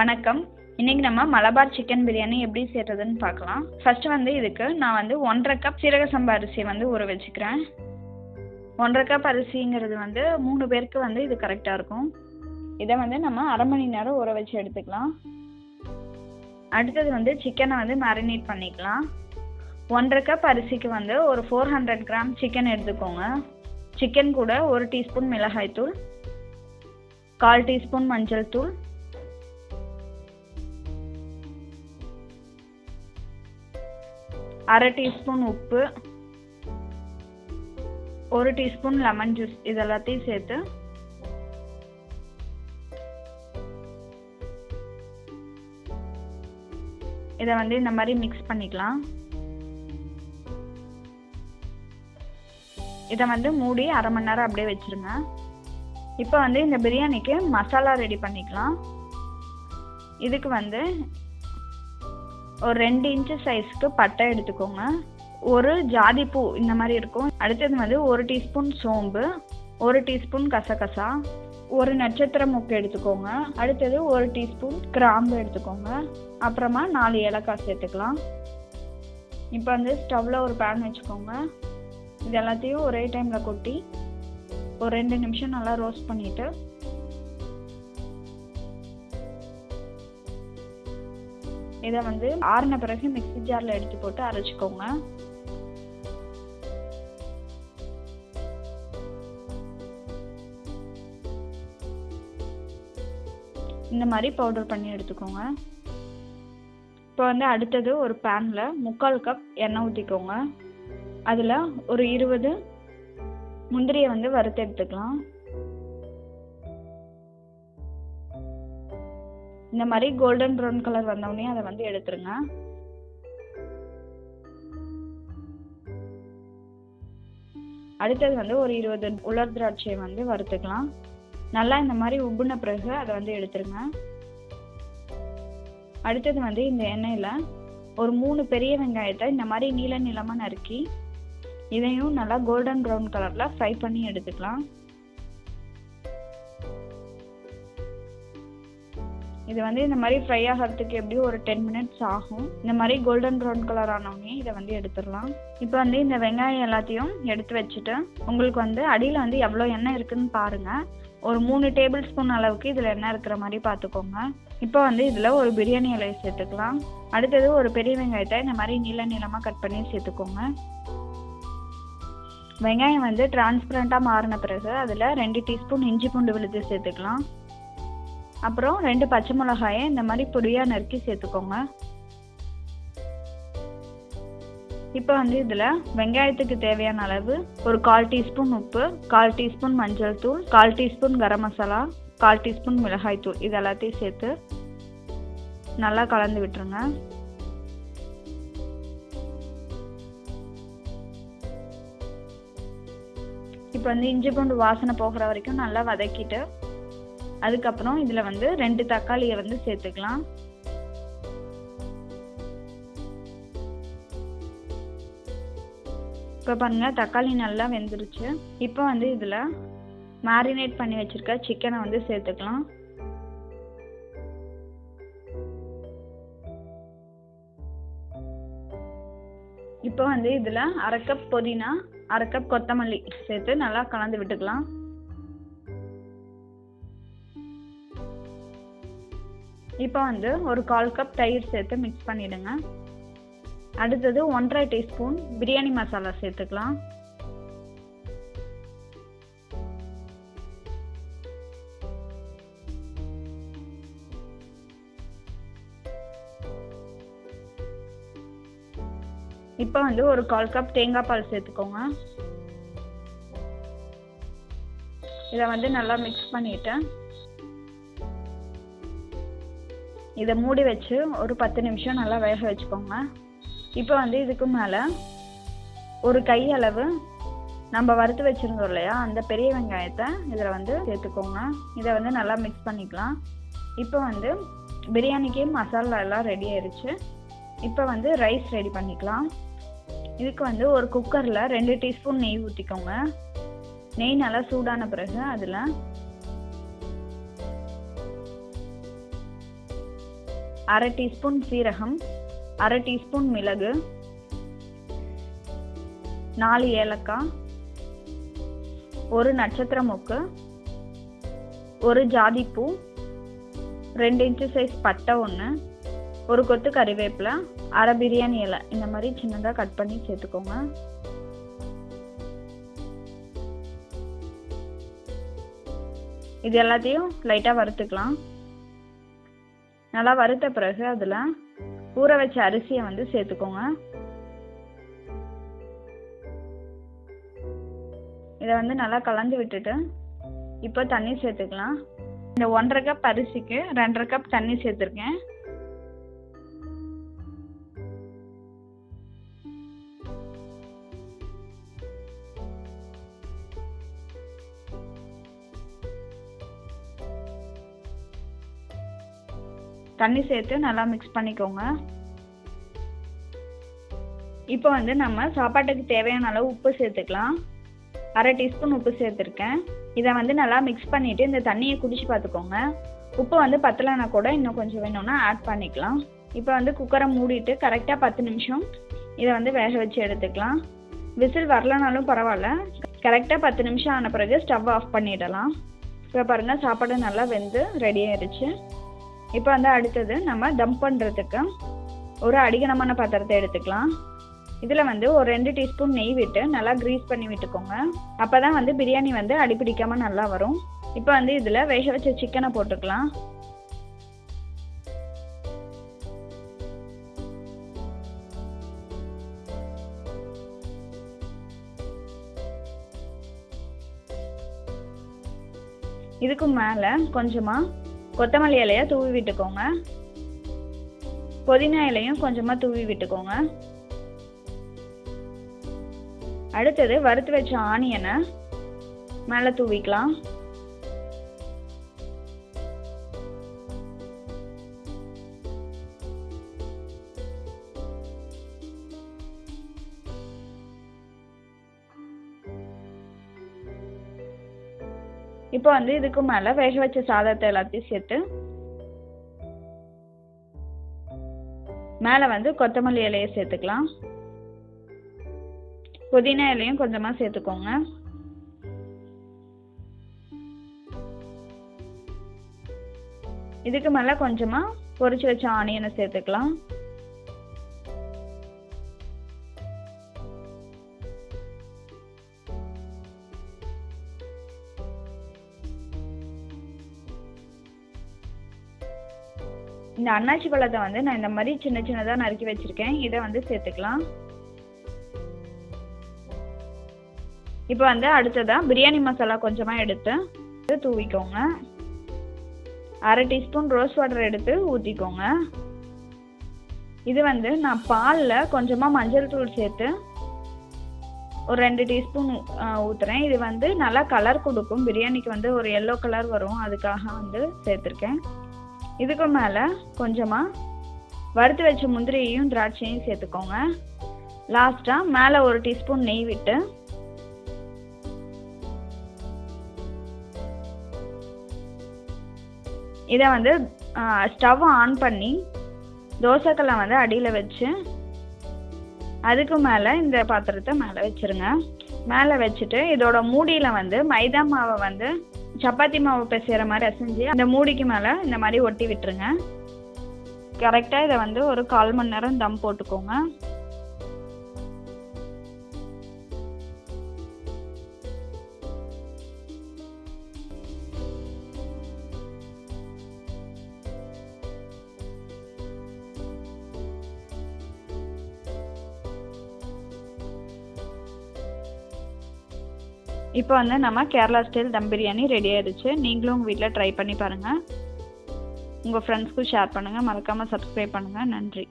வணக்கம். இன்னைக்கு நம்ம மலபார் சிக்கன் பிரியாணி எப்படி செய்கிறதுன்னு பார்க்கலாம். ஃபஸ்ட்டு இதுக்கு நான் 1.5 கப் சீரக சம்பா அரிசி ஊற வச்சுக்கிறேன். 1.5 கப் அரிசிங்கிறது 3 பேருக்கு இது கரெக்டாக இருக்கும். இதை நம்ம அரை மணி நேரம் ஊற வச்சு எடுத்துக்கலாம். அடுத்தது சிக்கனை மேரினேட் பண்ணிக்கலாம். 1.5 கப் அரிசிக்கு ஒரு 400 கிராம் சிக்கன் எடுத்துக்கோங்க. சிக்கன் கூட 1 டீஸ்பூன் மிளகாய்த்தூள், 1/4 டீஸ்பூன் மஞ்சள் தூள், 1/2 டீஸ்பூன் உப்பு, 1 டீஸ்பூன் லெமன் ஜூஸ் இதெல்லாத்தையும் சேர்த்து இதை இந்த மாதிரி மிக்ஸ் பண்ணிக்கலாம். இதை மூடி அரை மணி நேரம் அப்படியே வச்சிருங்க. இப்போ இந்த பிரியாணிக்கு மசாலா ரெடி பண்ணிக்கலாம். இதுக்கு ஒரு 2 இன்ச்சு சைஸ்க்கு பட்டை எடுத்துக்கோங்க. ஒரு ஜாதி பூ இந்த மாதிரி இருக்கும். அடுத்தது 1 டீஸ்பூன் சோம்பு, 1 டீஸ்பூன் கசகசா, 1 நட்சத்திர மூக்கு எடுத்துக்கோங்க. அடுத்தது 1 டீஸ்பூன் கிராம்பு எடுத்துக்கோங்க. அப்புறமா 4 ஏலக்காய் சேர்த்துக்கலாம். இப்போ ஸ்டவ்வில் ஒரு பேன் வச்சுக்கோங்க. இது எல்லாத்தையும் ஒரே டைமில் கொட்டி ஒரு 2 நிமிஷம் நல்லா ரோஸ்ட் பண்ணிவிட்டு இதை ஆறின பிறகு மிக்ஸி ஜாரில் எடுத்து போட்டு அரைச்சிக்கோங்க. இந்த மாதிரி பவுடர் பண்ணி எடுத்துக்கோங்க. இப்போ அடுத்தது ஒரு பேனில் 3/4 கப் எண்ணெய் ஊற்றிக்கோங்க. அதில் ஒரு 20 முந்திரியை வறுத்து எடுத்துக்கலாம். இந்த மாதிரி கோல்டன் ப்ரௌன் கலர் வந்தோடனே அதை எடுத்துருங்க. அடுத்தது ஒரு 20 உலர் திராட்சையை வறுத்துக்கலாம். நல்லா இந்த மாதிரி உப்புன பிறகு அதை எடுத்துருங்க. அடுத்தது இந்த எண்ணெயில் ஒரு 3 பெரிய வெங்காயத்தை இந்த மாதிரி நீள நீளமாக நறுக்கி இதையும் நல்லா கோல்டன் ப்ரௌன் கலரில் ஃப்ரை பண்ணி எடுத்துக்கலாம். இது இந்த மாதிரி ஃப்ரை ஆகிறதுக்கு எப்படியும் ஒரு 10 மினிட்ஸ் ஆகும். இந்த மாதிரி கோல்டன் ப்ரௌன் கலர் ஆனோடனே இதை எடுத்துடலாம். இப்போ இந்த வெங்காயம் எல்லாத்தையும் எடுத்து வச்சுட்டு உங்களுக்கு அடியில் எவ்வளோ எண்ணெய் இருக்குன்னு பாருங்கள். ஒரு 3 டேபிள் ஸ்பூன் அளவுக்கு இதில் எண்ணெய் இருக்கிற மாதிரி பார்த்துக்கோங்க. இப்போ இதில் ஒரு பிரியாணி இலையை சேர்த்துக்கலாம். அடுத்தது ஒரு பெரிய வெங்காயத்தை இந்த மாதிரி நீள நீளமாக கட் பண்ணி சேர்த்துக்கோங்க. வெங்காயம் டிரான்ஸ்பரண்ட்டாக மாறின பிறகு அதில் 2 டீஸ்பூன் இஞ்சி பூண்டு விழுது சேர்த்துக்கலாம். அப்புறம் 2 பச்சை மிளகாயை இந்த மாதிரி பொடியாக நறுக்கி சேர்த்துக்கோங்க. இப்போ இதில் வெங்காயத்துக்கு தேவையான அளவு ஒரு 1/4 டீஸ்பூன் உப்பு, 1/4 டீஸ்பூன் மஞ்சள் தூள், 1/4 டீஸ்பூன் கரம் மசாலா, 1/4 டீஸ்பூன் மிளகாய் தூள் இது எல்லாத்தையும் சேர்த்து நல்லா கலந்து விட்டுருங்க. இப்போ இஞ்சி பூண்டு வாசனை போகிற வரைக்கும் நல்லா வதக்கிட்டு அதுக்கப்புறம் இதில் 2 தக்காளியை சேர்த்துக்கலாம். இப்போ பாருங்கள் தக்காளி நல்லா வெந்துருச்சு. இப்போ இதில் மேரினேட் பண்ணி வச்சுருக்க சிக்கனை சேர்த்துக்கலாம். இப்போ இதில் 1/2 கப் புதினா, 1/2 கப் கொத்தமல்லி சேர்த்து நல்லா கலந்து விட்டுக்கலாம். இப்போ ஒரு 1/4 கப் தயிர் சேர்த்து மிக்ஸ் பண்ணிவிடுங்க. அடுத்தது 1.5 டீஸ்பூன் பிரியாணி மசாலா சேர்த்துக்கலாம். இப்போ ஒரு 1/4 கப் தேங்காய் பால் சேர்த்துக்கோங்க. இதை நல்லா மிக்ஸ் பண்ணிவிட்டு இதை மூடி வச்சு ஒரு 10 நிமிஷம் நல்லா வேக வச்சுக்கோங்க. இப்போ இதுக்கு மேலே ஒரு கை அளவு நம்ம வறுத்து வச்சுருந்தோம் இல்லையா அந்த பெரிய வெங்காயத்தை இதில் சேர்த்துக்கோங்க. இதை நல்லா மிக்ஸ் பண்ணிக்கலாம். இப்போ பிரியாணிக்கு மசாலா எல்லாம் ரெடி ஆயிடுச்சு. இப்போ ரைஸ் ரெடி பண்ணிக்கலாம். இதுக்கு ஒரு குக்கரில் 2 டீஸ்பூன் நெய் ஊற்றிக்கோங்க. நெய் நல்லா சூடான பிறகு அதில் 1/2 டீஸ்பூன் சீரகம், 1/2 டீஸ்பூன் மிளகு, 4 ஏலக்காய், 1 நட்சத்திர மொக்கு, 1 ஜாதிப்பூ, 2 இன்ச்சு சைஸ் பட்டை ஒன்று, 1 கொத்து கறிவேப்பிலை, 1/2 பிரியாணி இலை இந்த மாதிரி சின்னதாக கட் பண்ணி சேர்த்துக்கோங்க. இது எல்லாத்தையும் லைட்டாக வறுத்துக்கலாம். நல்லா வறுத்த பிறகு அதில் ஊற வச்ச அரிசியை வந்து சேர்த்துக்கோங்க. இதை வந்து நல்லா கலந்து விட்டுட்டு இப்போ தண்ணி சேர்த்துக்கலாம். இந்த 1.5 கப் அரிசிக்கு 2.5 கப் தண்ணி சேர்த்துருக்கேன். தண்ணி சேர்த்து நல்லா மிக்ஸ் பண்ணிக்கோங்க. இப்போ வந்து நம்ம சாப்பாட்டுக்கு தேவையான அளவு உப்பு சேர்த்துக்கலாம். 1/2 டீஸ்பூன் உப்பு சேர்த்துருக்கேன். இதை வந்து நல்லா மிக்ஸ் பண்ணிவிட்டு இந்த தண்ணியை குடிச்சு பார்த்துக்கோங்க. உப்பு வந்து பத்தலைன்னா கூட இன்னும் கொஞ்சம் வேணும்னா ஆட் பண்ணிக்கலாம். இப்போ வந்து குக்கரை மூடிட்டு கரெக்டாக 10 நிமிஷம் இதை வந்து வேக வச்சு எடுத்துக்கலாம். விசில் வரலனாலும் பரவாயில்ல, கரெக்டாக 10 நிமிஷம் ஆன பிறகு ஸ்டவ் ஆஃப் பண்ணிடலாம். இப்போ பாருங்கள், சாப்பாடு நல்லா வெந்து ரெடி ஆயிடுச்சு. இப்போ வந்து அடுத்தது நம்ம தம் பண்ணுறதுக்கு ஒரு அடிகனமான பாத்திரத்தை எடுத்துக்கலாம். இதில் வந்து ஒரு 2 டீஸ்பூன் நெய் விட்டு நல்லா க்ரீஸ் பண்ணி விட்டுக்கோங்க. அப்போ தான் வந்து பிரியாணி வந்து அடிப்பிடிக்காமல் நல்லா வரும். இப்போ வந்து இதில் வேக வச்ச சிக்கனை போட்டுக்கலாம். இதுக்கு மேலே கொஞ்சமாக கொத்தமல்லி இலையை தூவி விட்டுக்கோங்க. புதினா இலையும் கொஞ்சமாக தூவி விட்டுக்கோங்க. அடுத்தது வறுத்து வச்ச ஆனியனை மேலே தூவிக்கலாம். இப்போ வந்து இதுக்கு மேலே வேக வச்ச சாதத்தை எல்லாத்தையும் சேர்த்து மேலே வந்து கொத்தமல்லி இலையை சேர்த்துக்கலாம். புதினா இலையும் கொஞ்சமாக சேர்த்துக்கோங்க. இதுக்கு மேலே கொஞ்சமாக பொரிச்சு வச்ச ஆனியனை சேர்த்துக்கலாம். இந்த அன்னாச்சி பழத்தை வந்து நான் இந்த மாதிரி சின்ன சின்னதாக நறுக்கி வச்சிருக்கேன். இதை வந்து சேர்த்துக்கலாம். இப்போ வந்து அடுத்ததாக பிரியாணி மசாலா கொஞ்சமாக எடுத்து தூவிக்கோங்க. 1/2 டீஸ்பூன் ரோஸ் வாட்டர் எடுத்து ஊற்றிக்கோங்க. இது வந்து நான் பாலில் கொஞ்சமாக மஞ்சள் தூள் சேர்த்து ஒரு 2 டீஸ்பூன் ஊற்றுறேன். இது வந்து நல்லா கலர் கொடுக்கும். பிரியாணிக்கு வந்து ஒரு எல்லோ கலர் வரும், அதுக்காக வந்து சேர்த்துருக்கேன். இதுக்கு மேலே கொஞ்சமாக வறுத்து வச்ச முந்திரியையும் திராட்சையும் சேர்த்துக்கோங்க. லாஸ்ட்டாக மேலே 1 டீஸ்பூன் நெய் விட்டு இதை வந்து ஸ்டவ் ஆன் பண்ணி தோசைக்கல்லை வந்து அடியில் வச்சு அதுக்கு மேலே இந்த பாத்திரத்தை மேலே வச்சுருங்க. மேலே வச்சுட்டு இதோட மூடியில் வந்து மைதா மாவை வந்து சப்பாத்தி மாவு பிசைகிற மாதிரி அசைஞ்சு அந்த மூடிக்கு மேலே இந்த மாதிரி ஒட்டி விட்டுருங்க. கரெக்டாக இதை வந்து ஒரு 1/4 மணி நேரம் தம் போட்டுக்கோங்க. இப்போ வந்து நம்ம கேரளா ஸ்டைல் தம் பிரியாணி ரெடி ஆயிடுச்சு. நீங்களும் உங்கள் வீட்டில் ட்ரை பண்ணி பாருங்கள். உங்கள் ஃப்ரெண்ட்ஸ்க்கும் ஷேர் பண்ணுங்கள். மறக்காமல் சப்ஸ்கிரைப் பண்ணுங்கள். நன்றி.